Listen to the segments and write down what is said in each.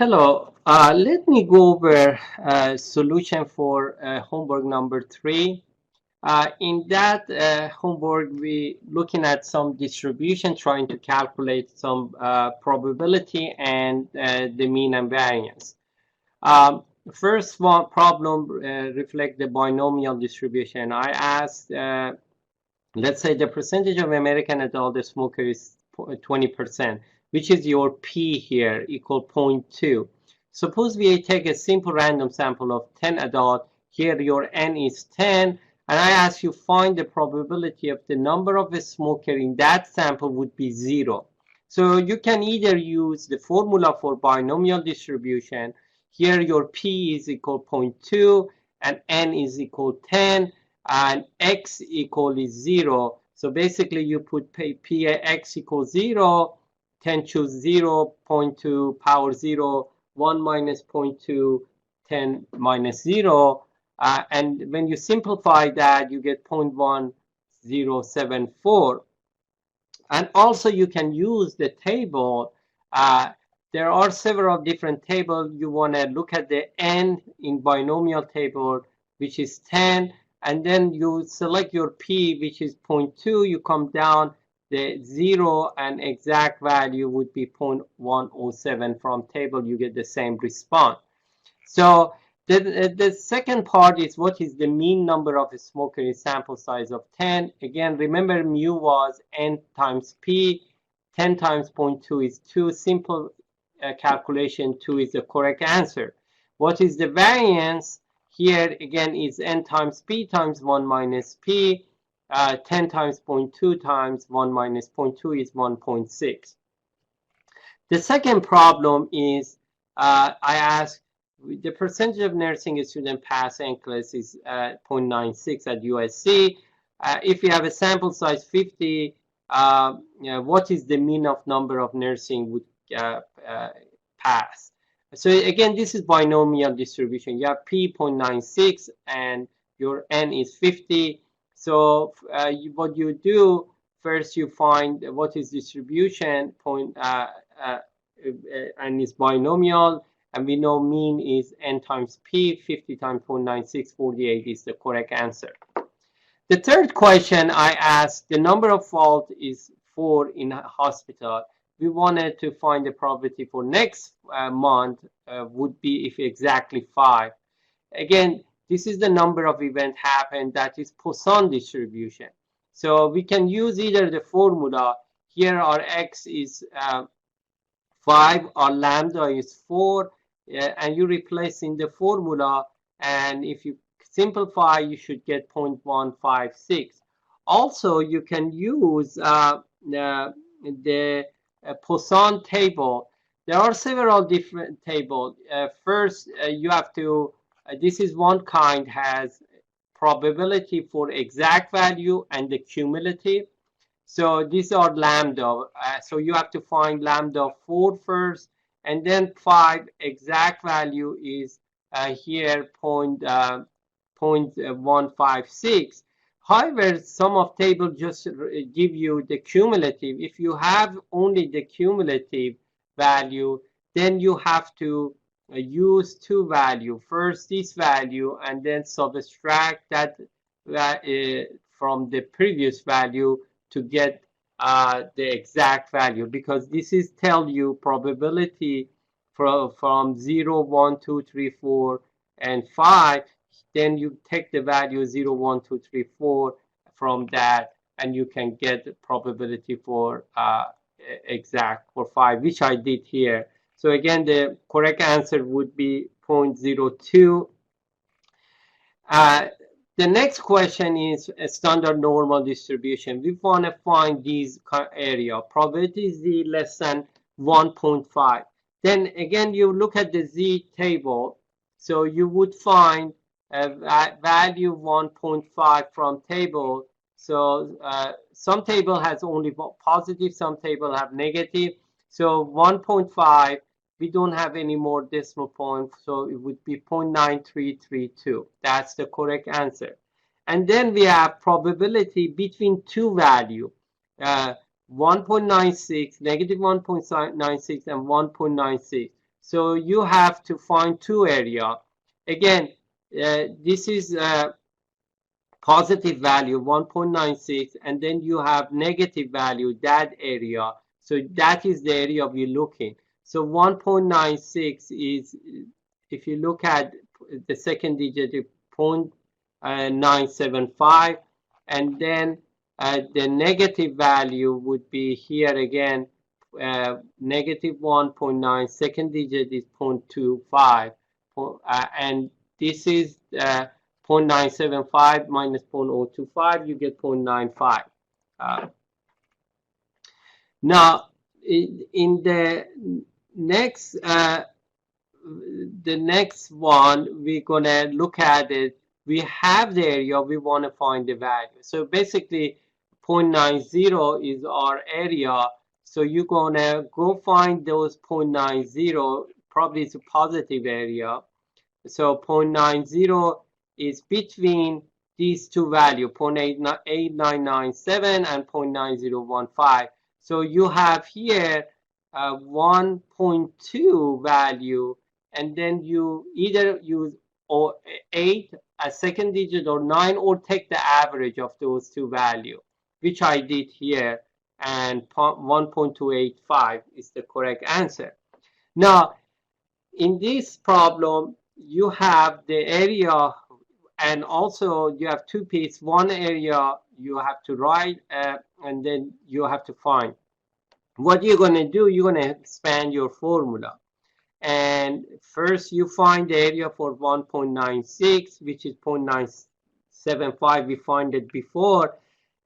Hello, let me go over solution for homework number 3. In that homework, we looking at some distribution, trying to calculate some probability and the mean and variance. First one problem reflect the binomial distribution. I asked, let's say the percentage of American adult smoker is 20%, which is your P here, equal 0.2. Suppose we take a simple random sample of 10 adult. Here your N is 10, and I ask you find the probability of the number of a smoker in that sample would be 0. So you can either use the formula for binomial distribution. Here your P is equal 0.2 and N is equal 10 and X equal is 0. So basically you put P X equals 0, 10 choose 0, 0.2 power 0, 1 minus 0.2, 10 minus 0. And when you simplify that, you get 0.1074. And also you can use the table. There are several different tables. You want to look at the N in binomial table, which is 10. And then you select your P, which is 0.2. You come down, the 0 and exact value would be 0.107 from table. You get the same response. So the second part is what is the mean number of a smoker in sample size of 10. Again, remember mu was N times P. 10 times 0.2 is 2. Simple calculation, 2 is the correct answer. What is the variance? Here again is N times P times 1 minus P. 10 times 0.2 times 1 minus 0.2 is 1.6. The second problem is I asked the percentage of nursing students pass NCLEX is 0.96 at USC. If you have a sample size 50, what is the mean of number of nursing would pass? So again, this is binomial distribution. You have P 0.96 and your N is 50. So what you do, first you find what is distribution and is binomial. And we know mean is N times P, 50 times 0.96, 48 is the correct answer. The third question I asked, the number of fault is 4 in a hospital. We wanted to find the probability for next month would be if exactly 5. Again, this is the number of events happened, that is Poisson distribution. So we can use either the formula. Here our X is 5, our lambda is 4. And you replace in the formula, and if you simplify, you should get 0.156. Also, you can use the Poisson table. There are several different tables. First, you have to, this is one kind, has probability for exact value and the cumulative. So these are lambda. So you have to find lambda 4 first. And then 5 exact value is here 0.156. However, some of table just give you the cumulative. If you have only the cumulative value, then you have to use two value. First this value and then subtract that from the previous value to get the exact value, because this is tell you probability from 0, 1, 2, 3, 4, and 5. Then you take the value 0, 1, 2, 3, 4 from that, and you can get the probability for exact for 5, which I did here. So again, the correct answer would be 0.02. The next question is a standard normal distribution. We want to find these area. Probability Z less than 1.5. Then again, you look at the Z table. So you would find a value 1.5 from table. So some table has only positive, some table have negative. So 1.5, we don't have any more decimal points, so it would be 0.9332. That's the correct answer. And then we have probability between two value, 1.96, negative 1.96, and 1.96. So you have to find two area. Again, this is positive value 1.96, and then you have negative value, that area. So that is the area we're looking. So 1.96 is, if you look at the second digit, 0.975, and then the negative value would be here again, negative 1.9, second digit is 0.25, and this is 0.975 minus 0.025, you get 0.95. Now, in the next one, we're gonna look at it. We have the area, we want to find the value. So basically, 0.90 is our area. So you're gonna go find those 0.90. Probably it's a positive area. So 0.90 is between these two values, 0.8997 and 0.9015. So you have here 1.2 value, and then you either use 8, a second digit, or 9, or take the average of those two values, which I did here, and 1.285 is the correct answer. Now, in this problem, you have the area, and also you have two pieces. One area you have to write, and then you have to find. What you're going to do, you're going to expand your formula. And first you find the area for 1.96, which is 0.975. We find it before.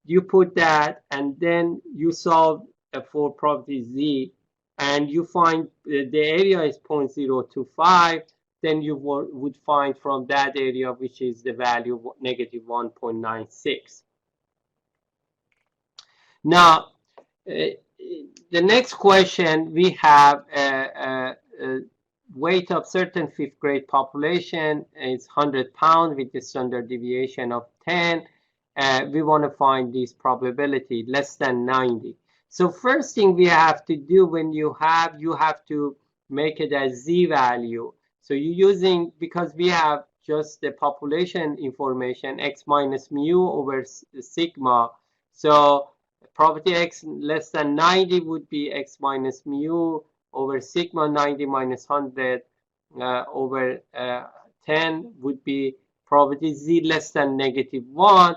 You put that, and then you solve for property Z, and you find the area is 0.025. Then you would find from that area, which is the value negative 1.96. Now, the next question, we have weight of certain fifth grade population is 100 pounds with a standard deviation of 10. We want to find this probability less than 90. So first thing we have to do when you have to make it a Z value. So you're using, because we have just the population information, x minus mu over sigma. So property x less than 90 would be x minus mu over sigma. 90 minus 100 over 10 would be probability Z less than negative 1,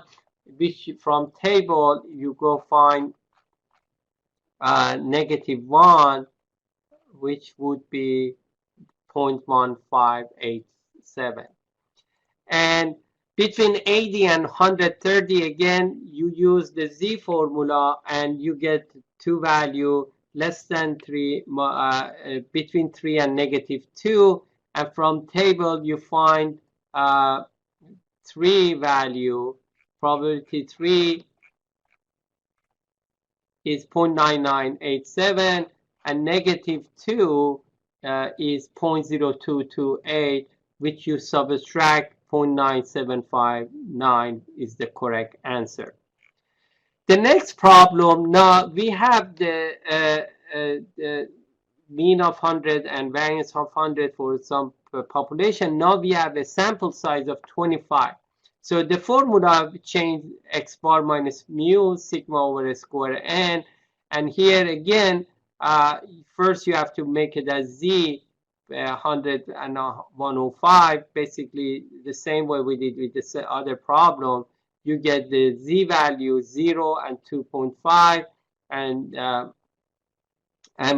which from table you go find negative 1, which would be 0.1587. And between 80 and 130, again, you use the Z formula, and you get two value less than 3, between 3 and negative 2. And from table, you find 3 value. Probability 3 is 0.9987, and negative 2 is 0.0228, which you subtract 0.9759 is the correct answer. The next problem, now we have the mean of 100 and variance of 100 for some population. Now we have a sample size of 25. So the formula change x bar minus mu sigma over a square n. And here again, first you have to make it as Z 100 and 105, basically the same way we did with the other problem. You get the Z value 0 and 2.5, and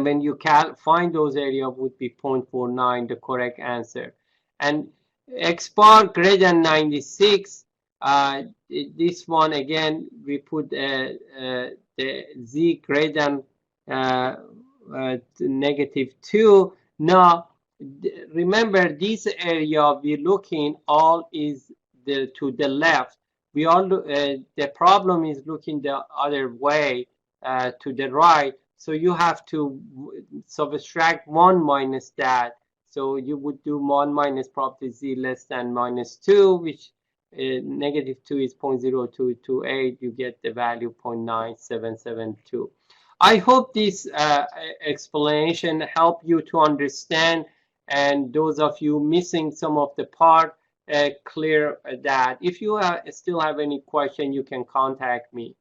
when you find those area would be 0.49, the correct answer. And x bar greater than 96, this one again we put the Z greater than negative 2. Now remember, this area we're looking all is to the left. We all the problem is looking the other way, to the right. So you have to subtract 1 minus that. So you would do 1 minus property Z less than minus 2, which negative 2 is 0.0228. You get the value 0.9772. I hope this explanation helped you to understand And those of you missing some of the part, clear that. If you still have any question, you can contact me.